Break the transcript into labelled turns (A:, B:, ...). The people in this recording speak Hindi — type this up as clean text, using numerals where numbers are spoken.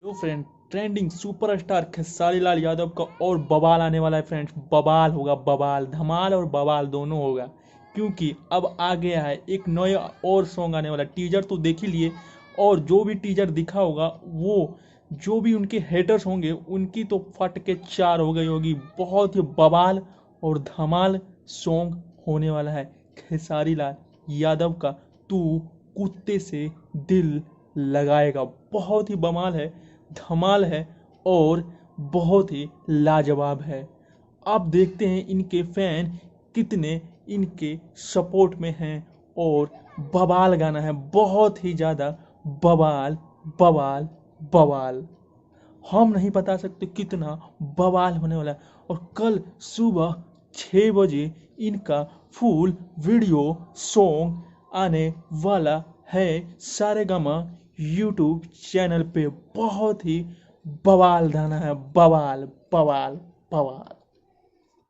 A: लो friend, trending superstar Khesari Lal Yadav का और बवाल आने वाला है फ्रेंड्स। बवाल होगा, बवाल, धमाल और बवाल दोनों होगा। क्योंकि अब आ गया है एक नया और सॉन्ग आने वाला। टीजर तो देख ही लिए, और जो भी टीजर दिखा होगा वो जो भी उनके हेटर्स होंगे उनकी तो फट के चार हो गई होगी। बहुत ही बवाल और धमाल सॉन्ग होने वाला है खेसारी लाल यादव का। तू कुत्ते से दिल लगाएगा। बहुत ही बवाल है, धमाल है और बहुत ही लाजवाब है। अब देखते हैं इनके फैन कितने इनके सपोर्ट में हैं। और बवाल गाना है, बहुत ही ज़्यादा बवाल, बवाल, बवाल। हम नहीं बता सकते कितना बवाल होने वाला है। और कल सुबह 6 बजे इनका फुल वीडियो सॉन्ग आने वाला है सारेगामा यूट्यूब चैनल पे। बहुत ही बवाल गाना है, बवाल, बवाल, बवाल।